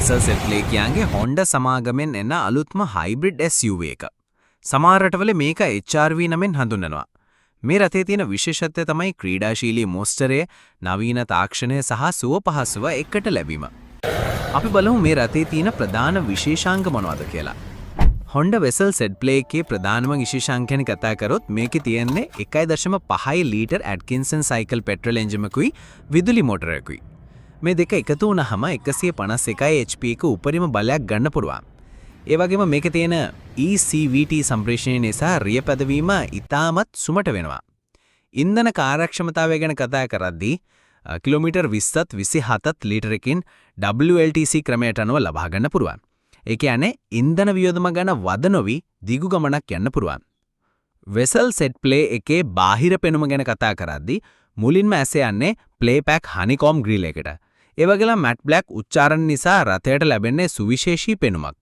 වෙසල් set play කියාගේ Honda සමාගමෙන් එන අලුත්ම hybrid SUV එක. සමහර රටවල මේක HRV නමින් හඳුන්වනවා. මේ රථයේ තියෙන විශේෂත්වය තමයි ක්‍රීඩාශීලී මොස්ටරය, නවීන තාක්ෂණය සහ සුව පහසුව එකට ලැබීම. අපි බලමු මේ රථයේ තියෙන ප්‍රධාන විශේෂාංග මොනවද කියලා. Honda වෙසල් සෙට් ප්ලේ එකේ ප්‍රධානම විශේෂාංග ගැන කතා කරොත් මේකේ තියෙන්නේ 1.5 ලීටර් ඇට්කින්සන් සයිකල් පෙට්‍රල් එන්ජිමකුයි විදුලි මෝටරයකුයි. මේ දෙක එකතු වුණාම 151 HP එක උපරිම බලයක් ගන්න පුළුවන්. ඒ වගේම මේකේ තියෙන ECVT සම්ප්‍රේෂණය නිසා රිය පැදවීම ඉතාමත් සුමට වෙනවා. ඉන්ධන කාර්යක්ෂමතාවය ගැන කතා කරද්දී කිලෝමීටර් 20ත් 27ත් ලීටරකින් WLTC ක්‍රමයට අනුව ලබා ගන්න පුළුවන්. ඒ කියන්නේ ඉන්ධන වියදම ගැන වද නොවි දිගු ගමනක් යන්න පුළුවන්. වෙසල් සෙට් ප්ලේ එකේ බාහිර පෙනුම ගැන කතා කරද්දී මුලින්ම ඇස යන්නේ ප්ලේපැක් හනිකොම් ග්‍රිල් එකට. ඒ වගේම මැට් බ්ලැක් උච්චාරණ නිසා රථයට ලැබෙන්නේ සුවිශේෂී පෙනුමක්.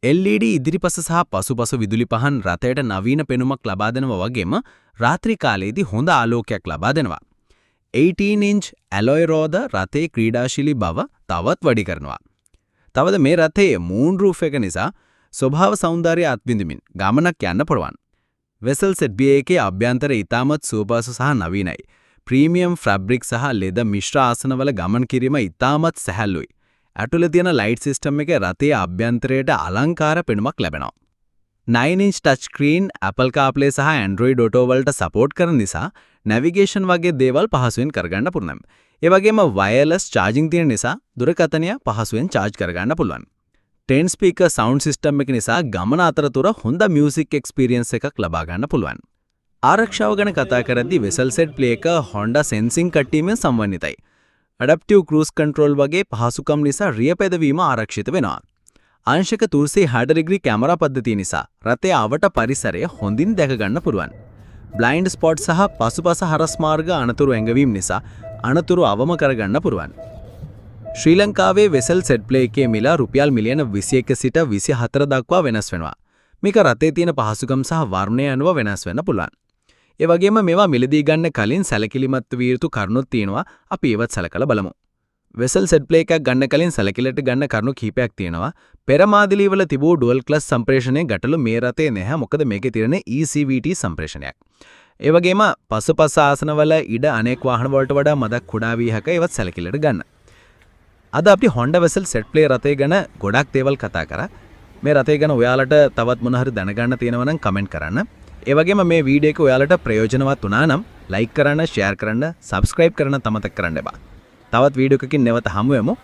LED ඉදිරිපස සහ පසුපස විදුලි පහන් රථයට නවීන පෙනුමක් ලබා දෙනවා වගේම රාත්‍රී කාලයේදී හොඳ ආලෝකයක් ලබා දෙනවා. 18-inch ඇලොයි රෝද රථයේ ක්‍රීඩාශීලී බව තවත් වැඩි කරනවා. තවද මේ රථයේ මූන් රූෆ් එක නිසා ස්වභාව සෞන්දර්යය අත්විඳිමින් ගමනක් යන්න පුළුවන්. වෙසල් සෙට් B එකේ අභ්‍යන්තරය ඉතාමත් සුවපහසු සහ නවීනයි. ප්‍රීමියම් ෆැබ්‍රික් සහ ලෙදර් මිශ්‍ර ආසනවල ගමන් කිරීම ඉතාමත් සැහැල්ලුයි. ඇතුළේ තියෙන ලයිට් සිස්ටම් එකේ රථයේ අභ්‍යන්තරයට අලංකාර පෙනුමක් ලැබෙනවා. 9-inch touch screen, Apple CarPlay සහ Android Auto වලට සපෝට් කරන නිසා නැවිගේෂන් වගේ දේවල් පහසුවෙන් කරගන්න පුළුවන්. ඒ වගේම වයර්ලස් චාර්ජින් තියෙන නිසා දුරකථනය පහසුවෙන් චාර්ජ් කරගන්න පුළුවන්. 10 ස්පීකර් සවුන්ඩ් සිස්ටම් එක නිසා ගමන අතරතුර හොඳ මියුසික් එක්ස්පීරියන්ස් එකක් ලබා ගන්න පුළුවන්. ආරක්ෂාව ගැන කතා කරද්දී වෙසල් සෙට් ප්ලේ එක Honda සෙන්සිං කට්ටීමෙන් සම්බන්ධිතයි. ඇඩැප්ටිව් ක්‍රූස් කන්ට්‍රෝල් වගේ පහසුකම් නිසා රිය පැදවීම ආරක්ෂිත වෙනවා. ආංශික 360 ඩිග්‍රී කැමරා පද්ධතිය නිසා රථයේ අවට පරිසරය හොඳින් දැක ගන්න පුළුවන්. බ්ලයින්ඩ් ස්පොට් සහ පසුපස හරස් මාර්ග අනතුරු ඇඟවීම නිසා අනතුරු අවම කරගන්න පුළුවන්. ශ්‍රී ලංකාවේ වෙසල් සෙට් ප්ලේ එකේ මිල රුපියල් මිලියන 21 සිට 24 දක්වා වෙනස් වෙනවා. මේක රථයේ තියෙන පහසුකම් සහ වර්ණය අනුව වෙනස් වෙන්න පුළුවන්. ඒ වගේම මේවා මිලදී ගන්න කලින් සැලකිලිමත් විය යුතු කරුණුත් තියෙනවා. අපි ඒවත් සැලකලා බලමු. වෙසල් සෙට් ප්ලේ එකක් ගන්න කලින් සැලකිලිට ගන්න කරුණු කිහිපයක් තියෙනවා. පෙර මාදිලි වල තිබූ ඩුවල් ක්ලච් සම්ප්‍රේෂණයේ ගැටලු මේ රථයේ නැහැ. මොකද මේකේ තියෙන ECVT සම්ප්‍රේෂණයක්. ඒ වගේම පසුපස ආසනවල ඉඩ අනෙක් වාහන වලට වඩා මදක් කුඩා වී හැක ඒවත් සැලකිලිට ගන්න. අද අපි Honda වෙසල් සෙට් ප්ලේ රථය ගැන ගොඩක් දේවල් කතා කරා. මේ රථය ගැන ඔයාලට තවත් මොන හරි දැනගන්න තියෙනවා නම් කමෙන්ට් කරන්න. ඒ වගේම මේ වීඩියෝ එක ඔයාලට ප්‍රයෝජනවත් වුණා නම් ලයික් කරන්න, ෂෙයාර් කරන්න, සබ්ස්ක්‍රයිබ් කරන්න අමතක කරන්න එපා. තවත් වීඩියෝ එකකින් නැවත හමු වෙමු.